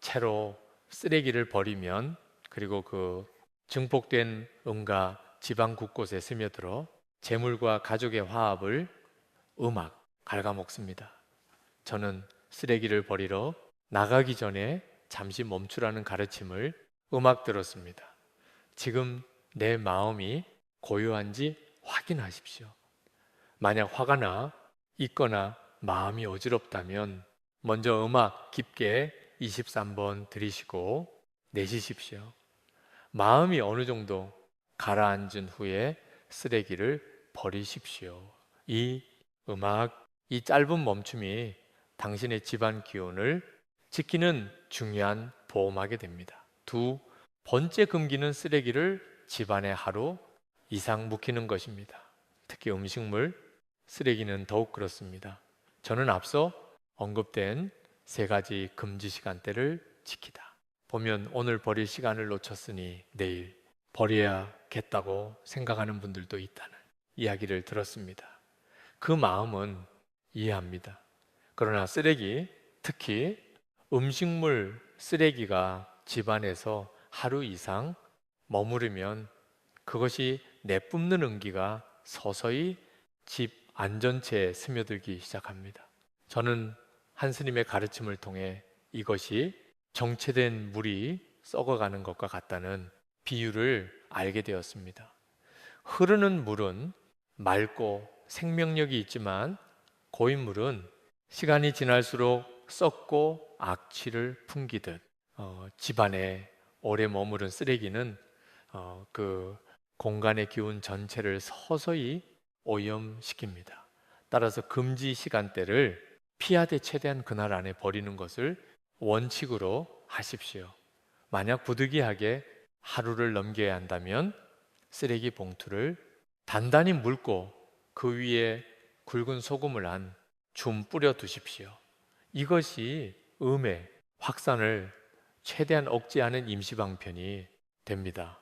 채로 쓰레기를 버리면 그리고 그 증폭된 음과 지방 곳곳에 스며들어 재물과 가족의 화합을 갉아먹습니다. 저는 쓰레기를 버리러 나가기 전에 잠시 멈추라는 가르침을 들었습니다. 지금 내 마음이 고요한지 확인하십시오. 만약 화가 나 있거나 마음이 어지럽다면 먼저 깊게 23번 들이쉬고 내쉬십시오. 마음이 어느 정도 가라앉은 후에 쓰레기를 버리십시오. 이 이 짧은 멈춤이 당신의 집안 기운을 지키는 중요한 보험하게 됩니다. 두 번째 금기는 쓰레기를 집안에 하루 이상 묵히는 것입니다. 특히 음식물, 쓰레기는 더욱 그렇습니다. 저는 앞서 언급된 세 가지 금지 시간대를 지키다. 보면 오늘 버릴 시간을 놓쳤으니 내일 버려야겠다고 생각하는 분들도 있다는 이야기를 들었습니다. 그 마음은 이해합니다. 그러나 쓰레기, 특히 음식물 쓰레기가 집안에서 하루 이상 머무르면 그것이 내뿜는 은기가 서서히 집 안전체에 스며들기 시작합니다. 저는 한 스님의 가르침을 통해 이것이 정체된 물이 썩어가는 것과 같다는 비유를 알게 되었습니다. 흐르는 물은 맑고 생명력이 있지만 고인물은 시간이 지날수록 썩고 악취를 풍기듯 집안에 오래 머무른 쓰레기는 그 공간의 기운 전체를 서서히 오염시킵니다. 따라서 금지 시간대를 피하되 최대한 그날 안에 버리는 것을 원칙으로 하십시오. 만약 부득이하게 하루를 넘겨야 한다면 쓰레기 봉투를 단단히 물고 그 위에 굵은 소금을 한 줌 뿌려 두십시오. 이것이 음의 확산을 최대한 억제하는 임시방편이 됩니다.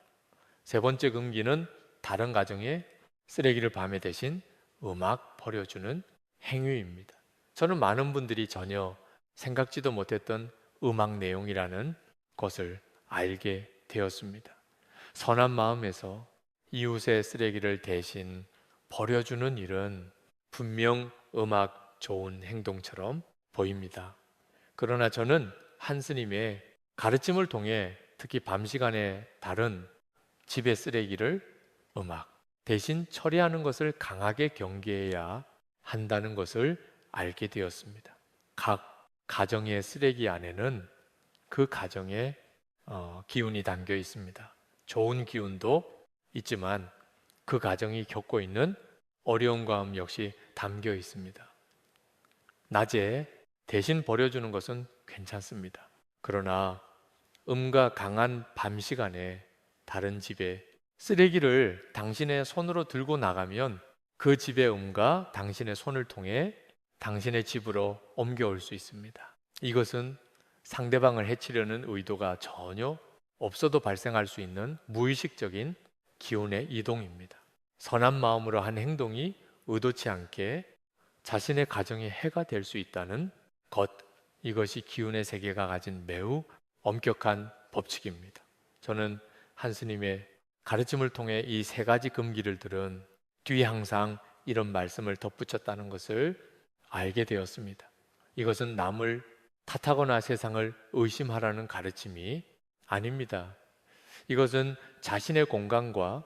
세 번째 금기는 다른 가정에 쓰레기를 밤에 대신 음악 버려주는 행위입니다. 저는 많은 분들이 전혀 생각지도 못했던 음악 내용이라는 것을 알게 되었습니다. 선한 마음에서 이웃의 쓰레기를 대신 버려주는 일은 분명 음악 좋은 행동처럼 보입니다. 그러나 저는 한 스님의 가르침을 통해 특히 밤 시간에 다른 집의 쓰레기를 음악 대신 처리하는 것을 강하게 경계해야 한다는 것을 알게 되었습니다. 각 가정의 쓰레기 안에는 그 가정의 기운이 담겨 있습니다. 좋은 기운도 있지만 그 가정이 겪고 있는 어려움과 역시 담겨 있습니다. 낮에 대신 버려주는 것은 괜찮습니다. 그러나 음과 강한 밤 시간에 다른 집에 쓰레기를 당신의 손으로 들고 나가면 그 집의 음과 당신의 손을 통해 당신의 집으로 옮겨올 수 있습니다. 이것은 상대방을 해치려는 의도가 전혀 없어도 발생할 수 있는 무의식적인 기운의 이동입니다. 선한 마음으로 한 행동이 의도치 않게 자신의 가정에 해가 될 수 있다는 것, 이것이 기운의 세계가 가진 매우 엄격한 법칙입니다. 저는 한 스님의 가르침을 통해 이 세 가지 금기를 들은 뒤에 항상 이런 말씀을 덧붙였다는 것을 알게 되었습니다. 이것은 남을 탓하거나 세상을 의심하라는 가르침이 아닙니다. 이것은 자신의 공간과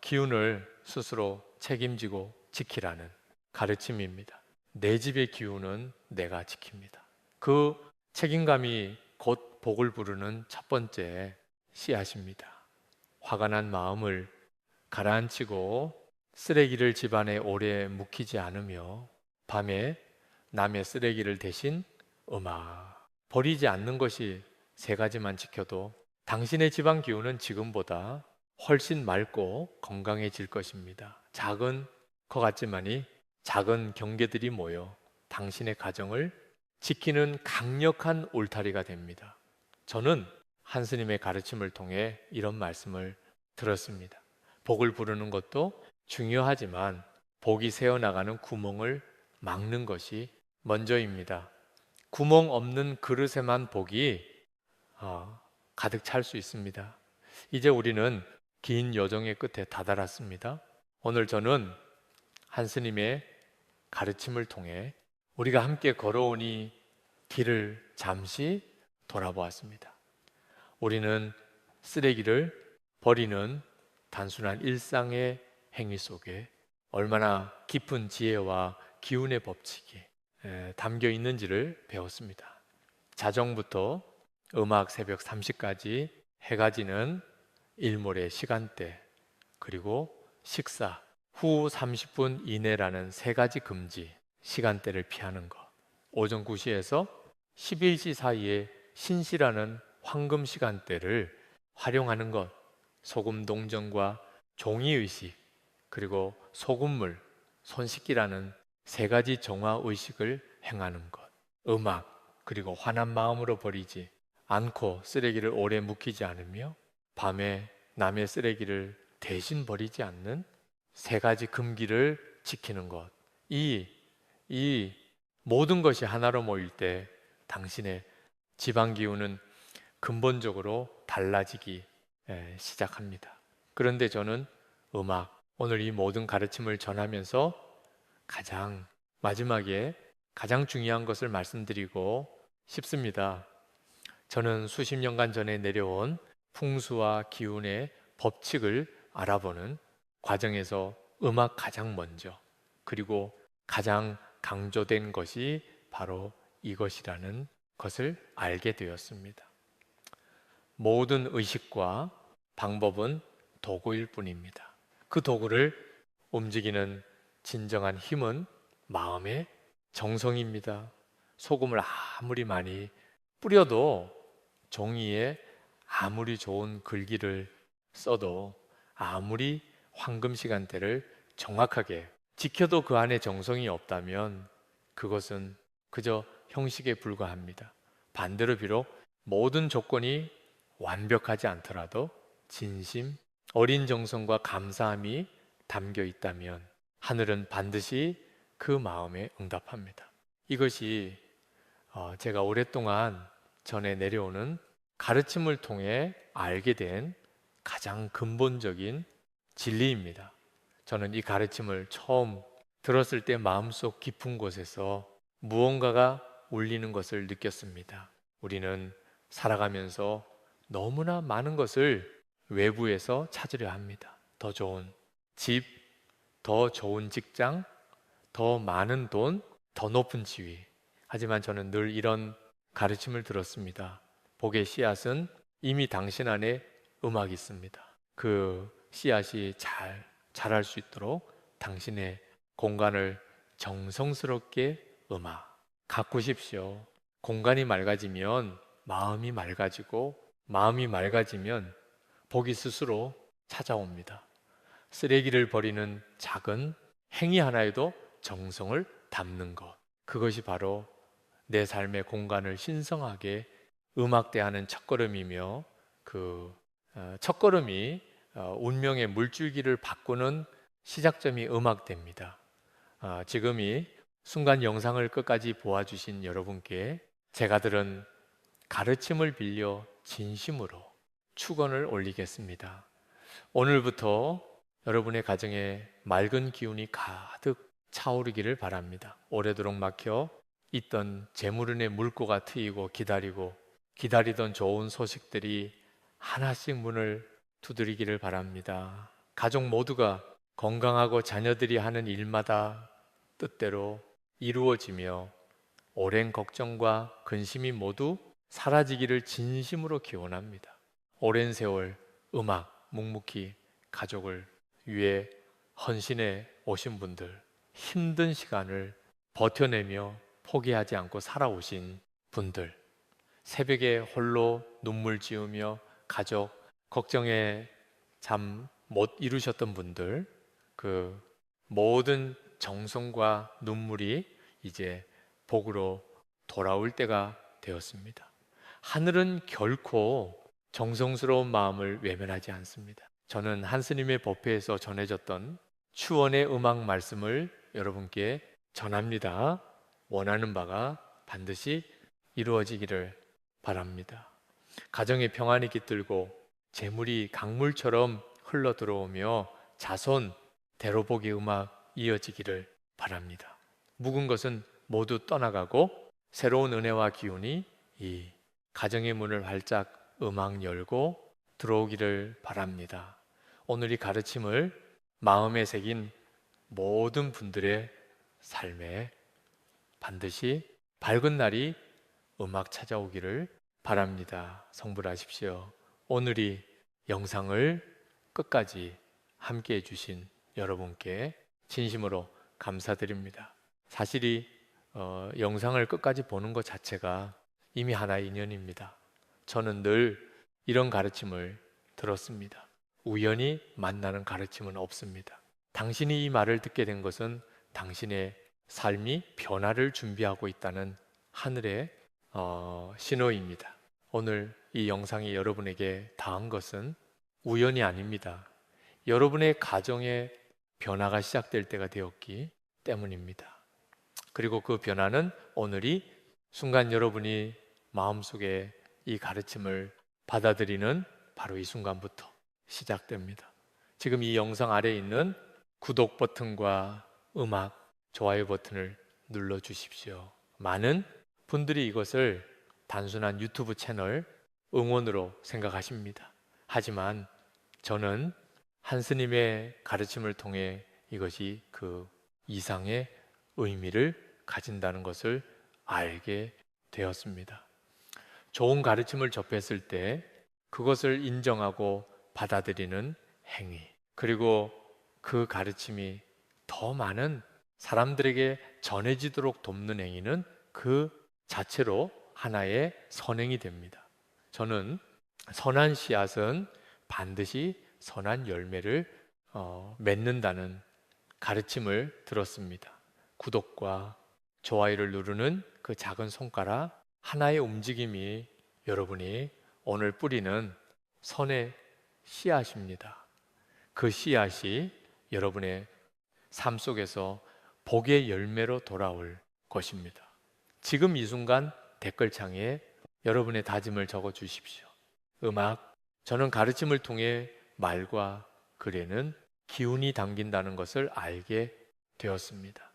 기운을 스스로 책임지고 지키라는 가르침입니다. 내 집의 기운은 내가 지킵니다. 그 책임감이 곧 복을 부르는 첫 번째 씨앗입니다. 화가 난 마음을 가라앉히고 쓰레기를 집안에 오래 묵히지 않으며 밤에 남의 쓰레기를 대신 버리지 않는 것이 세 가지만 지켜도 당신의 집안 기운은 지금보다 훨씬 맑고 건강해질 것입니다. 작은 것 같지만이 작은 경계들이 모여 당신의 가정을 지키는 강력한 울타리가 됩니다. 저는 한 스님의 가르침을 통해 이런 말씀을 들었습니다. 복을 부르는 것도 중요하지만 복이 새어나가는 구멍을 막는 것이 먼저입니다. 구멍 없는 그릇에만 복이 가득 찰 수 있습니다. 이제 우리는 긴 여정의 끝에 다다랐습니다. 오늘 저는 한 스님의 가르침을 통해 우리가 함께 걸어온 이 길을 잠시 돌아보았습니다. 우리는 쓰레기를 버리는 단순한 일상의 행위 속에 얼마나 깊은 지혜와 기운의 법칙이 담겨 있는지를 배웠습니다. 자정부터 음악 새벽 3시까지 해가 지는 일몰의 시간대, 그리고 식사 후 30분 이내라는 세 가지 금지 시간대를 피하는 것, 오전 9시에서 11시 사이에 신시라는 황금 시간대를 활용하는 것, 소금 동정과 종이의식, 그리고 소금물, 손 씻기라는 세 가지 정화의식을 행하는 것, 음악, 그리고 환한 마음으로 버리지 않고 쓰레기를 오래 묵히지 않으며 밤에 남의 쓰레기를 대신 버리지 않는 세 가지 금기를 지키는 것, 이 모든 것이 하나로 모일 때 당신의 집안 기운은 근본적으로 달라지기 시작합니다. 그런데 저는 오늘 이 모든 가르침을 전하면서 가장 마지막에 가장 중요한 것을 말씀드리고 싶습니다. 저는 수십 년간 전에 내려온 풍수와 기운의 법칙을 알아보는 과정에서 가장 먼저, 그리고 가장 강조된 것이 바로 이것이라는 것을 알게 되었습니다. 모든 의식과 방법은 도구일 뿐입니다. 그 도구를 움직이는 진정한 힘은 마음의 정성입니다. 소금을 아무리 많이 뿌려도, 종이에 아무리 좋은 글귀를 써도, 아무리 황금 시간대를 정확하게 지켜도 그 안에 정성이 없다면 그것은 그저 형식에 불과합니다. 반대로 비록 모든 조건이 완벽하지 않더라도 진심, 어린 정성과 감사함이 담겨 있다면 하늘은 반드시 그 마음에 응답합니다. 이것이 제가 오랫동안 전해 내려오는 가르침을 통해 알게 된 가장 근본적인 진리입니다. 저는 이 가르침을 처음 들었을 때 마음속 깊은 곳에서 무언가가 울리는 것을 느꼈습니다. 우리는 살아가면서 너무나 많은 것을 외부에서 찾으려 합니다. 더 좋은 집, 더 좋은 직장, 더 많은 돈, 더 높은 지위. 하지만 저는 늘 이런 가르침을 들었습니다. 복의 씨앗은 이미 당신 안에 음악이 있습니다. 그 씨앗이 잘 자랄 수 있도록 당신의 공간을 정성스럽게 가꾸십시오. 공간이 맑아지면 마음이 맑아지고, 마음이 맑아지면 복이 스스로 찾아옵니다. 쓰레기를 버리는 작은 행위 하나에도 정성을 담는 것, 그것이 바로 내 삶의 공간을 신성하게 음악대하는 첫걸음이며, 그 첫걸음이 운명의 물줄기를 바꾸는 시작점이 음악대입니다. 지금 이 순간 영상을 끝까지 보아주신 여러분께 제가 들은 가르침을 빌려 진심으로 축원을 올리겠습니다. 오늘부터 여러분의 가정에 맑은 기운이 가득 차오르기를 바랍니다. 오래도록 막혀 있던 재물운의 물꼬가 트이고 기다리던 좋은 소식들이 하나씩 문을 두드리기를 바랍니다. 가족 모두가 건강하고 자녀들이 하는 일마다 뜻대로 이루어지며 오랜 걱정과 근심이 모두 사라지기를 진심으로 기원합니다. 오랜 세월 묵묵히 가족을 위해 헌신해 오신 분들, 힘든 시간을 버텨내며 포기하지 않고 살아오신 분들, 새벽에 홀로 눈물 지으며 가족 걱정에 잠 못 이루셨던 분들, 그 모든 정성과 눈물이 이제 복으로 돌아올 때가 되었습니다. 하늘은 결코 정성스러운 마음을 외면하지 않습니다. 저는 한스님의 법회에서 전해졌던 추원의 음악 말씀을 여러분께 전합니다. 원하는 바가 반드시 이루어지기를 바랍니다. 가정의 평안이 깃들고 재물이 강물처럼 흘러 들어오며 자손 대로복의 음악 이어지기를 바랍니다. 묵은 것은 모두 떠나가고 새로운 은혜와 기운이 이 가정의 문을 활짝 음악 열고 들어오기를 바랍니다. 오늘 이 가르침을 마음에 새긴 모든 분들의 삶에 반드시 밝은 날이 음악 찾아오기를 바랍니다. 성불하십시오. 오늘 이 영상을 끝까지 함께 해주신 여러분께 진심으로 감사드립니다. 사실 이 영상을 끝까지 보는 것 자체가 이미 하나의 인연입니다. 저는 늘 이런 가르침을 들었습니다. 우연히 만나는 가르침은 없습니다. 당신이 이 말을 듣게 된 것은 당신의 삶이 변화를 준비하고 있다는 하늘의 신호입니다. 오늘 이 영상이 여러분에게 닿은 것은 우연이 아닙니다. 여러분의 가정의 변화가 시작될 때가 되었기 때문입니다. 그리고 그 변화는 오늘이 순간 여러분이 마음속에 이 가르침을 받아들이는 바로 이 순간부터 시작됩니다. 지금 이 영상 아래에 있는 구독 버튼과 음악, 좋아요 버튼을 눌러 주십시오. 많은 분들이 이것을 단순한 유튜브 채널 응원으로 생각하십니다. 하지만 저는 한 스님의 가르침을 통해 이것이 그 이상의 의미를 가진다는 것을 알게 되었습니다. 좋은 가르침을 접했을 때 그것을 인정하고 받아들이는 행위, 그리고 그 가르침이 더 많은 사람들에게 전해지도록 돕는 행위는 그 자체로 하나의 선행이 됩니다. 저는 선한 씨앗은 반드시 선한 열매를 맺는다는 가르침을 들었습니다. 구독과 좋아요를 누르는 그 작은 손가락 하나의 움직임이 여러분이 오늘 뿌리는 선의 씨앗입니다. 그 씨앗이 여러분의 삶 속에서 복의 열매로 돌아올 것입니다. 지금 이 순간 댓글창에 여러분의 다짐을 적어 주십시오. 음악, 저는 가르침을 통해 말과 글에는 기운이 담긴다는 것을 알게 되었습니다.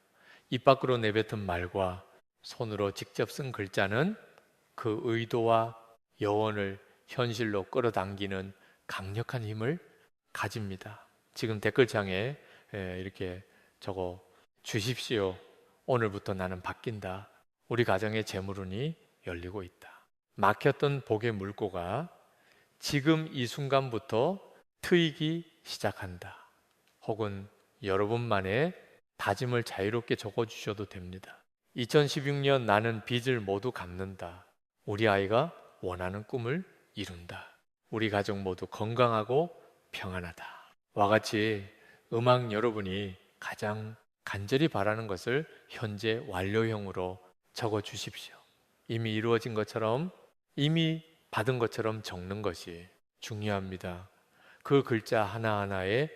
입 밖으로 내뱉은 말과 손으로 직접 쓴 글자는 그 의도와 여원을 현실로 끌어당기는 강력한 힘을 가집니다. 지금 댓글창에 이렇게 적어 주십시오. 오늘부터 나는 바뀐다. 우리 가정의 재물운이 열리고 있다. 막혔던 복의 물꼬가 지금 이 순간부터 트이기 시작한다. 혹은 여러분만의 다짐을 자유롭게 적어주셔도 됩니다. 2016년 나는 빚을 모두 갚는다. 우리 아이가 원하는 꿈을 이룬다. 우리 가족 모두 건강하고 평안하다. 와 같이 음악 여러분이 가장 간절히 바라는 것을 현재 완료형으로 적어 주십시오. 이미 이루어진 것처럼, 이미 받은 것처럼 적는 것이 중요합니다. 그 글자 하나하나에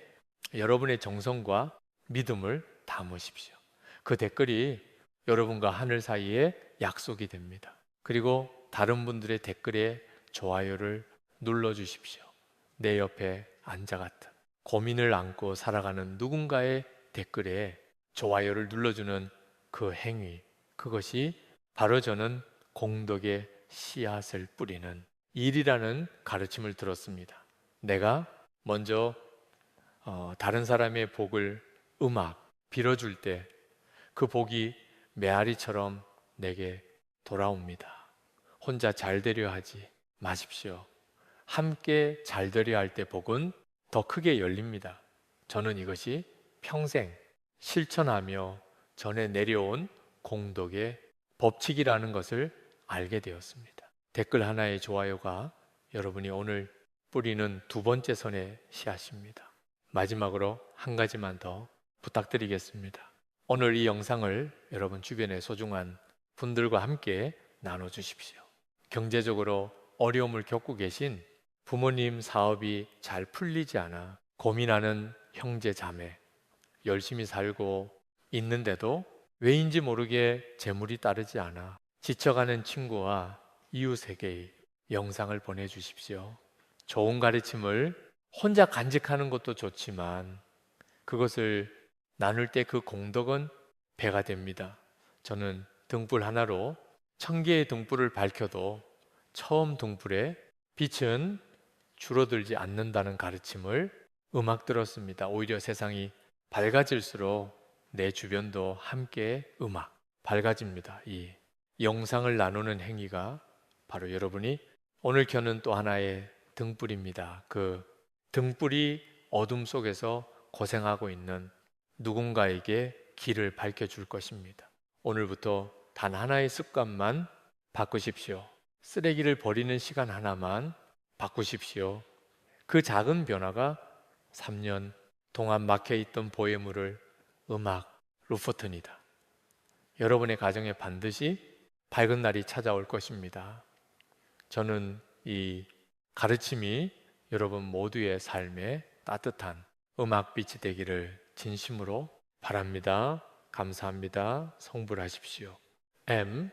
여러분의 정성과 믿음을 담으십시오. 그 댓글이 여러분과 하늘 사이에 약속이 됩니다. 그리고 다른 분들의 댓글에 좋아요를 눌러 주십시오. 내 옆에 앉아갔던 고민을 안고 살아가는 누군가의 댓글에 좋아요를 눌러주는 그 행위, 그것이 바로 저는 공덕의 씨앗을 뿌리는 일이라는 가르침을 들었습니다. 내가 먼저 다른 사람의 복을 빌어줄 때 그 복이 메아리처럼 내게 돌아옵니다. 혼자 잘 되려 하지 마십시오. 함께 잘 되려 할 때 복은 더 크게 열립니다. 저는 이것이 평생 실천하며 전해 내려온 공덕의 법칙이라는 것을 알게 되었습니다. 댓글 하나의 좋아요가 여러분이 오늘 뿌리는 두 번째 선의 씨앗입니다. 마지막으로 한 가지만 더 부탁드리겠습니다. 오늘 이 영상을 여러분 주변의 소중한 분들과 함께 나눠주십시오. 경제적으로 어려움을 겪고 계신 부모님 사업이 잘 풀리지 않아 고민하는 형제 자매, 열심히 살고 있는데도 왜인지 모르게 재물이 따르지 않아 지쳐가는 친구와 이웃에게 영상을 보내주십시오. 좋은 가르침을 혼자 간직하는 것도 좋지만 그것을 나눌 때 그 공덕은 배가 됩니다. 저는 등불 하나로 1000개의 등불을 밝혀도 처음 등불의 빛은 줄어들지 않는다는 가르침을 음악 들었습니다. 오히려 세상이 밝아질수록 내 주변도 함께 밝아집니다. 이 영상을 나누는 행위가 바로 여러분이 오늘 켜는 또 하나의 등불입니다. 그 등불이 어둠 속에서 고생하고 있는 누군가에게 길을 밝혀줄 것입니다. 오늘부터 단 하나의 습관만 바꾸십시오. 쓰레기를 버리는 시간 하나만 바꾸십시오. 그 작은 변화가 3년 동안 막혀있던 보혜물을 루프트니다. 여러분의 가정에 반드시 밝은 날이 찾아올 것입니다. 저는 이 가르침이 여러분 모두의 삶에 따뜻한 음악빛이 되기를 진심으로 바랍니다. 감사합니다. 성불하십시오. M